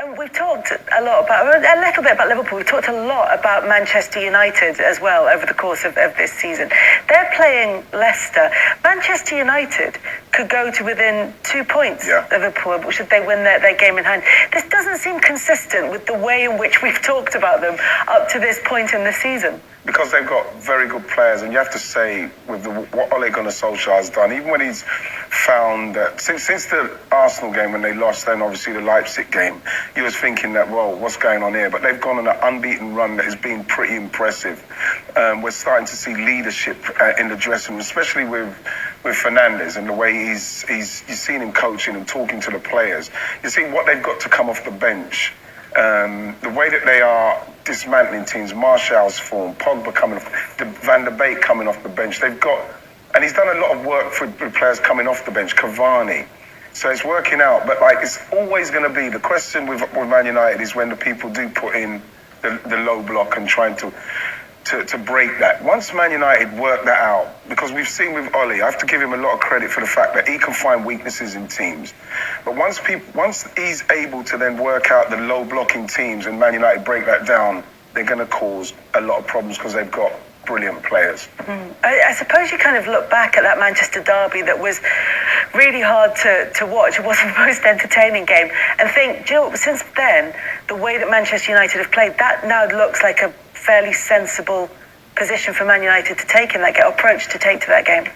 And we've talked a lot about, a little bit about Liverpool. We've talked a lot about Manchester United as well over the course of this season. They're playing Leicester. Manchester United could go to within 2 points of Liverpool should they win their game in hand. This doesn't seem consistent with the way in which we've talked about them up to this point in the season. Because they've got very good players, and you have to say, with what Ole Gunnar Solskjaer has done, even when he's found that since the Arsenal game when they lost, then obviously the Leipzig game, he was thinking that, well, what's going on here? But they've gone on an unbeaten run that has been pretty impressive. We're starting to see leadership in the dressing room, especially with Fernandes and the way you've seen him coaching and talking to the players. You see what they've got to come off the bench. The way that they are dismantling teams, Martial's form, Pogba coming off, Van der Beek coming off the bench. They've got, and he's done a lot of work for players coming off the bench, Cavani. So it's working out, but like it's always going to be the question with Man United is when the people do put in the low block and trying to break that. Once Man United work that out, because we've seen with Ole, I have to give him a lot of credit for the fact that he can find weaknesses in teams. But once he's able to then work out the low blocking teams and Man United break that down, they're going to cause a lot of problems because they've got brilliant players. I suppose you kind of look back at that Manchester derby that was really hard to watch. It wasn't the most entertaining game. And think, do you know, since then, the way that Manchester United have played, that now looks like a fairly sensible position for Man United to take in that approach to take to that game.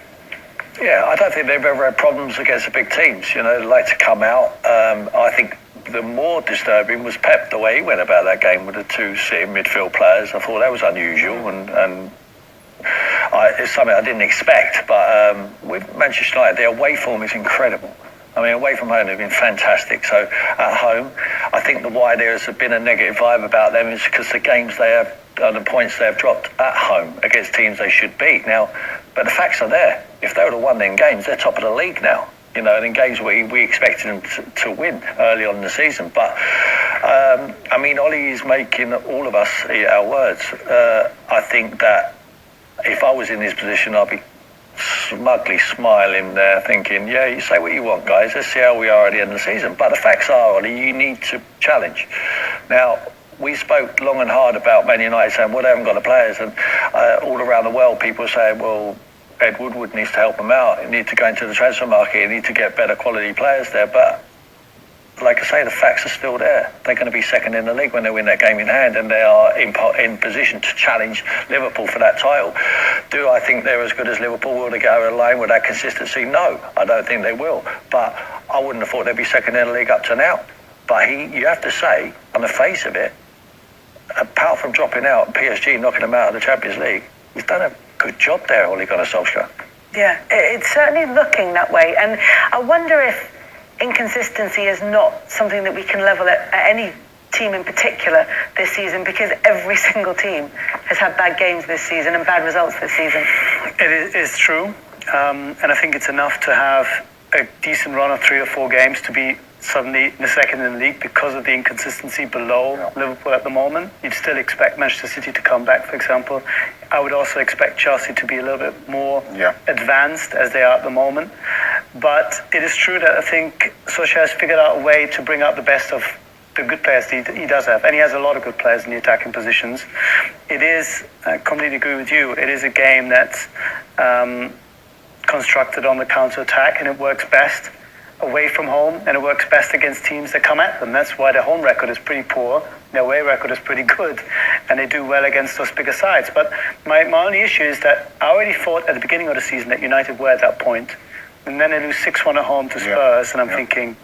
Yeah, I don't think they've ever had problems against the big teams. You know, they like to come out. I think the more disturbing was Pep, the way he went about that game with the two sitting midfield players. I thought that was unusual and it's something I didn't expect. But with Manchester United, their away form is incredible. I mean, away from home, they've been fantastic. So at home, I think why there has been a negative vibe about them is because the games they have, the points they have dropped at home against teams they should beat. Now, but the facts are there. If they would have won them games, they're top of the league now. You know, and in games we expected them to win early on in the season. But, I mean, Ollie is making all of us eat our words. I think that if I was in his position, I'd be smugly smiling there thinking, yeah, you say what you want, guys. Let's see how we are at the end of the season. But the facts are, Ollie, you need to challenge. Now, we spoke long and hard about Man United saying, well, they haven't got the players. And all around the world, people say, well, Ed Woodward needs to help them out. He needs to go into the transfer market. He needs to get better quality players there. But like I say, the facts are still there. They're going to be second in the league when they win that game in hand, and they are in position to challenge Liverpool for that title. Do I think they're as good as Liverpool? Will they go over the line with that consistency? No, I don't think they will. But I wouldn't have thought they'd be second in the league up to now. But you have to say, on the face of it, apart from dropping out, PSG knocking them out of the Champions League, he's done a good job there, Ole Gunnar Solskjaer. Yeah, it's certainly looking that way. And I wonder if inconsistency is not something that we can level at any team in particular this season, because every single team has had bad games this season and bad results this season. It is true. And I think it's enough to have a decent run of 3 or 4 games to be suddenly in the second in the league because of the inconsistency below Liverpool at the moment. You'd still expect Manchester City to come back, for example. I would also expect Chelsea to be a little bit more advanced as they are at the moment. But it is true that I think Solskjaer has figured out a way to bring out the best of the good players he does have. And he has a lot of good players in the attacking positions. It is, I completely agree with you, it is a game that's constructed on the counter-attack, and it works best away from home, and it works best against teams that come at them. That's why their home record is pretty poor, their away record is pretty good, and they do well against those bigger sides. But my only issue is that I already thought at the beginning of the season that United were at that point, and then they lose 6-1 at home to Spurs, and I'm thinking,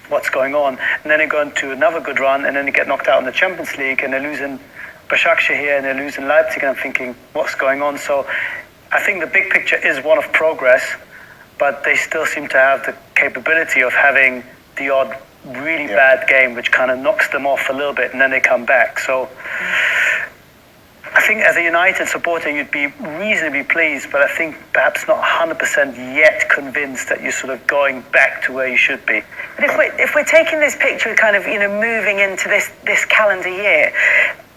what's going on? And then they go into another good run, and then they get knocked out in the Champions League, and they're losing Başakşehir here, and they're losing Leipzig, and I'm thinking, what's going on? So I think the big picture is one of progress, but they still seem to have the capability of having the odd really bad game, which kind of knocks them off a little bit, and then they come back. So I think as a United supporter, you'd be reasonably pleased, but I think perhaps not 100% yet convinced that you're sort of going back to where you should be. But if we're taking this picture kind of, moving into this calendar year,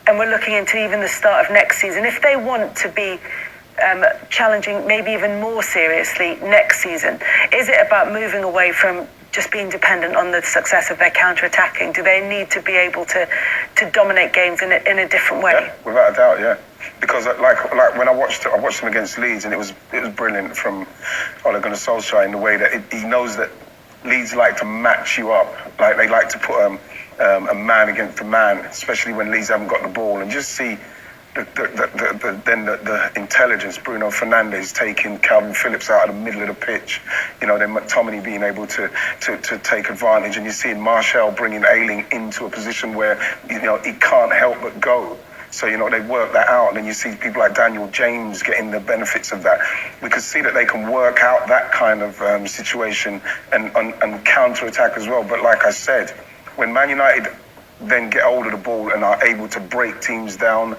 and we're looking into even the start of next season, if they want to be challenging maybe even more seriously next season, is it about moving away from just being dependent on the success of their counter-attacking? Do they need to be able to dominate games in a different way? Yeah, without a doubt, yeah. Because like when I watched them against Leeds, and it was brilliant from Ole Gunnar Solskjaer in the way that he knows that Leeds like to match you up, like they like to put a man against a man, especially when Leeds haven't got the ball, and just see the intelligence. Bruno Fernandes taking Calvin Phillips out of the middle of the pitch, then McTominay being able to take advantage, and you're seeing Martial bringing Ayling into a position where he can't help but go. So, they work that out, and then you see people like Daniel James getting the benefits of that. We could see that they can work out that kind of situation and counter-attack as well. But like I said, when Man United then get hold of the ball and are able to break teams down,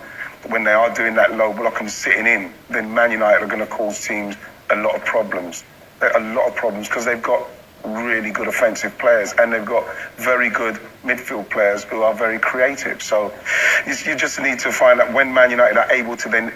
when they are doing that low block and sitting in, then Man United are going to cause teams a lot of problems. Because they've got really good offensive players, and they've got very good midfield players who are very creative. So you just need to find out when Man United are able to then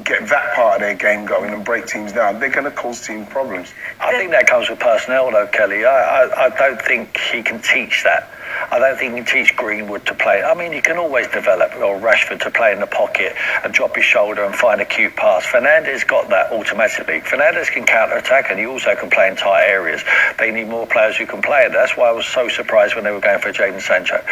get that part of their game going and break teams down, they're going to cause team problems. I think that comes with personnel, though, Kelly. I don't think he can teach that. I don't think he can teach Greenwood to play. I mean, you can always develop, or Rashford to play in the pocket and drop his shoulder and find a cute pass. Fernandes got that automatically. Fernandes can counter-attack, and he also can play in tight areas. They need more players who can play it. That's why I was so surprised when they were going for Jadon Sancho.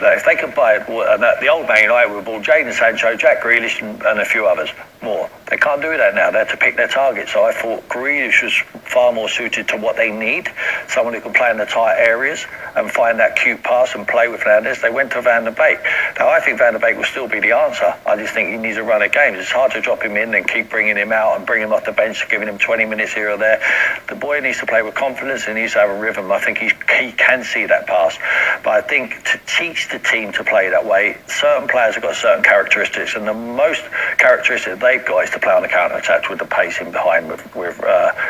Like, if they could buy it, the old Man United would have bought Jadon Sancho, Jack Grealish, and a few others more. They can't do that now. They have to pick their target. So I thought Grealish was far more suited to what they need. Someone who can play in the tight areas and find that cute pass and play with Fernandes. They went to Van der Beek. Now, I think Van der Beek will still be the answer. I just think he needs to run a game. It's hard to drop him in and keep bringing him out and bring him off the bench, giving him 20 minutes here or there. The boy needs to play with confidence and he needs to have a rhythm. I think he can see that pass. But I think to teach the team to play that way, certain players have got certain characteristics, and the most characteristic they've got is to play on the counter-attack with the pace in behind, with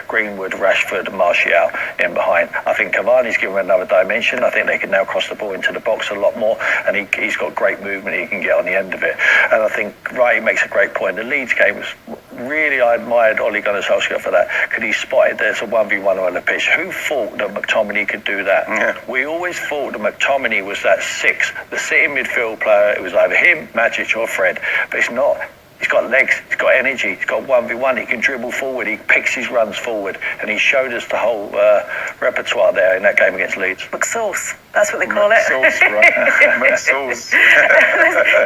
Greenwood, Rashford and Martial in behind. I think Cavani's given another dimension. I think they can now cross the ball into the box a lot more, and he's got great movement. He can get on the end of it. And I think Wright makes a great point. The Leeds game was really, I admired Ole Gunnar Solskjaer for that, because he spotted there's a 1v1 on the pitch. Who thought that McTominay could do that? Yeah. We always thought that McTominay was that six, the sitting midfield player. It was either him, Magic or Fred, but it's not. He's got legs, he's got energy, he's got 1v1, he can dribble forward, he picks his runs forward, and he showed us the whole repertoire there in that game against Leeds. McSauce, that's what they call it. McSauce, right? McSauce.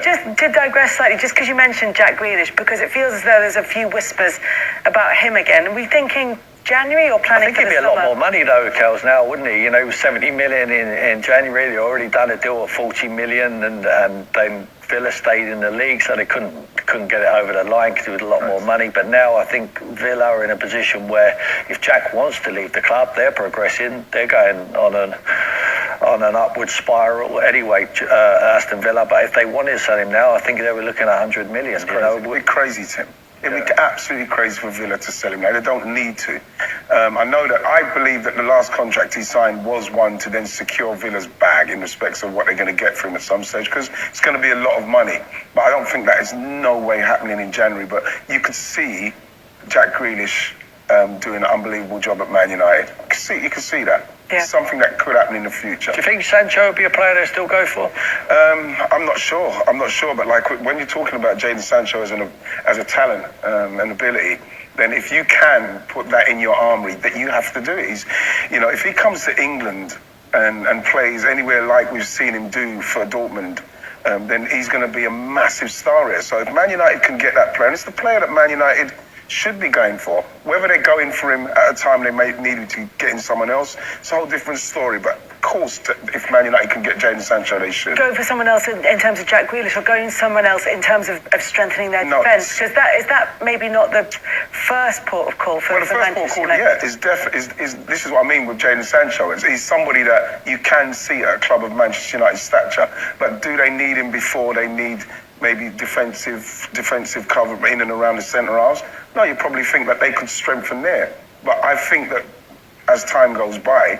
Just to digress slightly, just because you mentioned Jack Grealish, because it feels as though there's a few whispers about him again. Are we thinking January or planning for the summer? I think it'd be a lot more money though, Kels, now, wouldn't he? It was 70 million in January. They already done a deal of 40 million, and then Villa stayed in the league, so they couldn't get it over the line because it was a lot more money. But now I think Villa are in a position where if Jack wants to leave the club, they're progressing. They're going on an upward spiral anyway, Aston Villa. But if they wanted to sell him now, I think they were looking at 100 million. It'd be crazy, Tim. It'd be absolutely crazy for Villa to sell him now. They don't need to. I believe that the last contract he signed was one to then secure Villa's bag in respects of what they're going to get for him at some stage, because it's going to be a lot of money. But I don't think that is no way happening in January. But you could see Jack Grealish doing an unbelievable job at Man United. You can see that. Yeah. Something that could happen in the future. Do you think Sancho would be a player they still go for? I'm not sure. But like when you're talking about Jadon Sancho as a talent and ability, then if you can put that in your armory, that you have to do it. If he comes to England and plays anywhere like we've seen him do for Dortmund, then he's going to be a massive star here. So if Man United can get that player, and it's the player that Man United should be going for. Whether they're going for him at a time they may need to get in someone else, it's a whole different story. But of course, if Man United can get Jadon Sancho, they should. Going for someone else in terms of Jack Grealish, or going someone else in terms of strengthening their defence? Because is that maybe not the first port of call for Manchester United? This is what I mean with Jadon Sancho. He's somebody that you can see at a club of Manchester United's stature. But do they need him before they need maybe defensive cover in and around the centre halves? No, you probably think that they could strengthen there. But I think that as time goes by,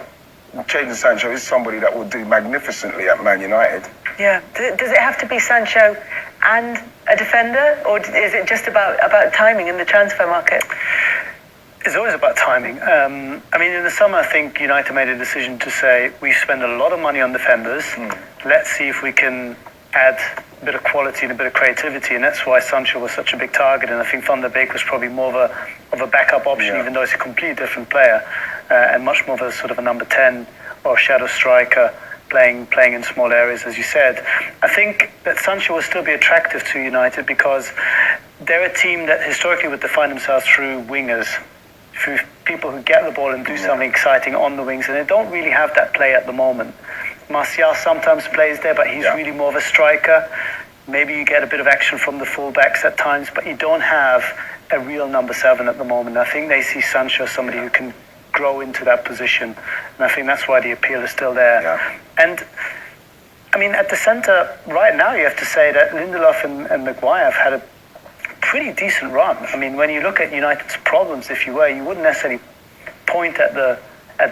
Jadon Sancho is somebody that will do magnificently at Man United. Yeah. Does it have to be Sancho and a defender, or is it just about timing in the transfer market? It's always about timing. I mean, in the summer, I think United made a decision to say, we spend a lot of money on defenders. Let's see if we can add a bit of quality and a bit of creativity. And that's why Sancho was such a big target. And I think Van der Beek was probably more of a backup option, even though he's a completely different player and much more of a sort of a number 10 or shadow striker playing in small areas, as you said. I think that Sancho will still be attractive to United because they're a team that historically would define themselves through wingers, through people who get the ball and do something exciting on the wings, and they don't really have that play at the moment. Martial sometimes plays there, but he's really more of a striker. Maybe you get a bit of action from the fullbacks at times, but you don't have a real number 7 at the moment. I think they see Sancho as somebody who can grow into that position, and I think that's why the appeal is still there. And I mean, at the centre right now, you have to say that Lindelof and Maguire have had a pretty decent run. I mean, when you look at United's problems, if you were, you wouldn't necessarily point at the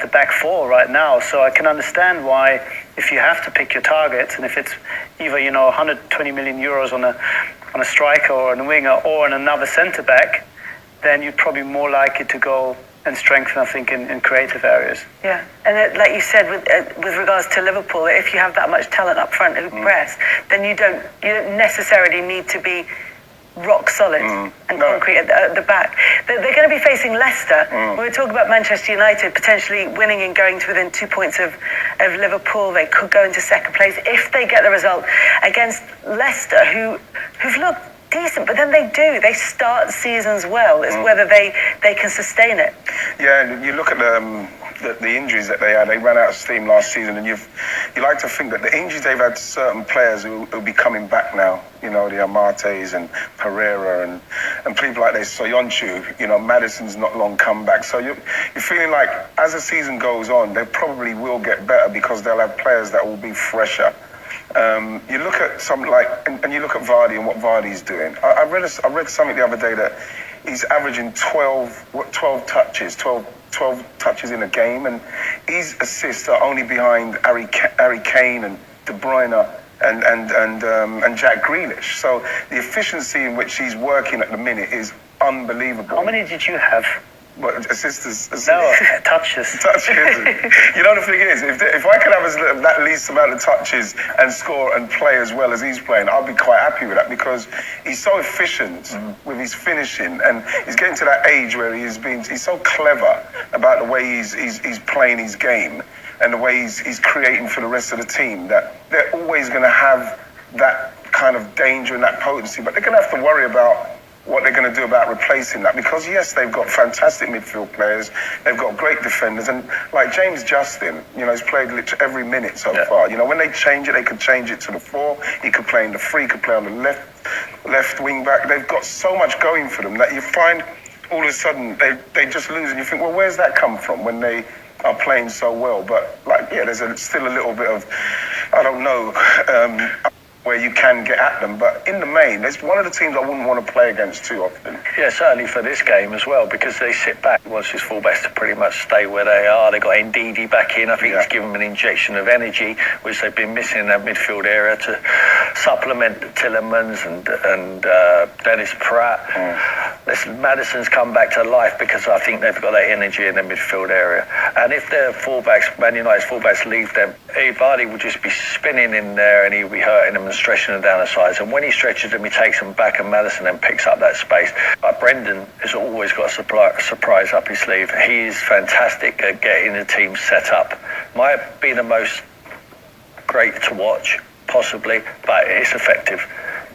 back four right now. So I can understand why, if you have to pick your targets, and if it's either 120 million euros on a striker or on a winger or on another centre back, then you'd probably more likely to go and strengthen, I think, in creative areas. Yeah, and like you said, with regards to Liverpool, if you have that much talent up front who press, then you don't necessarily need to be rock solid and concrete at the back. They're going to be facing Leicester. We were talking about Manchester United potentially winning and going to within 2 points of Liverpool. They could go into second place if they get the result against Leicester, who've looked decent, but then they start seasons well. It's whether they can sustain it. Yeah, and you look at the injuries that they had. They ran out of steam last season, and you like to think that the injuries they've had to certain players who'll be coming back now, the Amates and Pereira and people like this, Soyuncu, Madison's not long come back. So you're feeling like as the season goes on, they probably will get better because they'll have players that will be fresher. You look at something like, and you look at Vardy and what Vardy's doing. I read something the other day that he's averaging 12 touches in a game, and his assists are only behind Harry Kane and De Bruyne and Jack Grealish. So the efficiency in which he's working at the minute is unbelievable. How many did you have? But assists? No, touches. Touches. The thing is, if I could have that least amount of touches and score and play as well as he's playing, I'll be quite happy with that because he's so efficient with his finishing, and he's getting to that age where he's so clever about the way he's playing his game and the way he's creating for the rest of the team, that they're always going to have that kind of danger and that potency, but they're going to have to worry about what they're going to do about replacing that, because yes, they've got fantastic midfield players, they've got great defenders, and like James Justin, he's played literally every minute so far. When they change it, they could change it to the 4, he could play in the 3, he could play on the left wing back. They've got so much going for them that you find all of a sudden they just lose, and you think, well, where's that come from when they are playing so well? But there's still a little bit of, I don't know, where you can get at them, but in the main, it's one of the teams I wouldn't want to play against too often. Yeah, certainly for this game as well, because they sit back. Wants his fullbacks to pretty much stay where they are. They got Ndidi back in. I think he's given them an injection of energy, which they've been missing in that midfield area, to supplement Tielemans and Dennis Pratt. Madison's come back to life because I think they've got that energy in the midfield area. And if their fullbacks, Man United's fullbacks, leave them, Vardy will just be spinning in there and he'll be hurting them and stretching them down the sides. And when he stretches them, he takes them back, and Madison then picks up that space. But Brendan has always got a surprise up his sleeve. He is fantastic at getting the team set up. Might be the most great to watch, possibly, but it's effective.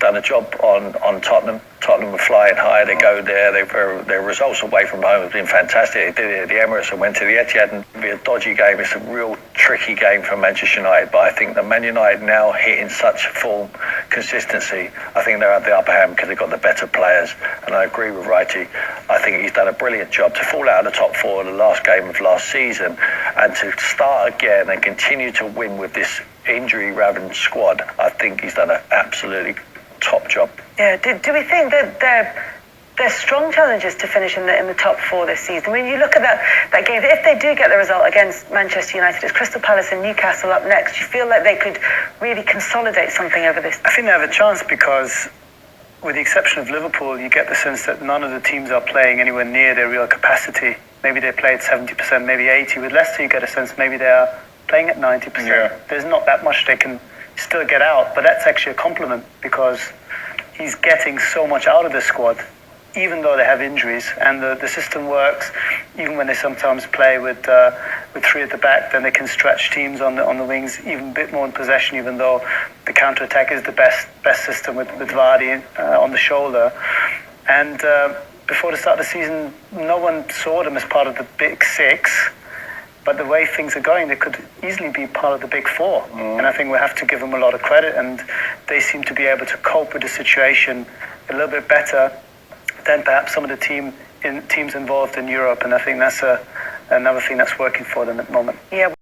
Done a job on Tottenham. Tottenham were flying high. They go there. Their results away from home have been fantastic. They did it at the Emirates and went to the Etihad, and it'll be a dodgy game. It's a real tricky game for Manchester United. But I think that Man United now hitting such form, consistency, I think they're at the upper hand because they've got the better players. And I agree with Wrighty. I think he's done a brilliant job to fall out of the top 4 in the last game of last season, and to start again and continue to win with this injury-ravaged squad. I think he's done an absolutely top job. Yeah. Do we think that they're strong challenges to finish in the top 4 this season? I mean, you look at that game. If they do get the result against Manchester United, it's Crystal Palace and Newcastle up next. You feel like they could really consolidate something over this? I think they have a chance because with the exception of Liverpool, you get the sense that none of the teams are playing anywhere near their real capacity. Maybe they play at 70%, maybe 80%. With Leicester, you get a sense maybe they are playing at 90%. Yeah. There's not that much they can still get out, but that's actually a compliment because he's getting so much out of the squad, even though they have injuries, and the system works. Even when they sometimes play with three at the back, then they can stretch teams on the wings even a bit more in possession. Even though the counter attack is the best system with Vardy on the shoulder, and before the start of the season, no one saw them as part of the big six. But the way things are going, they could easily be part of the big four. And I think we have to give them a lot of credit. And they seem to be able to cope with the situation a little bit better than perhaps some of the teams involved in Europe. And I think that's another thing that's working for them at the moment. Yeah.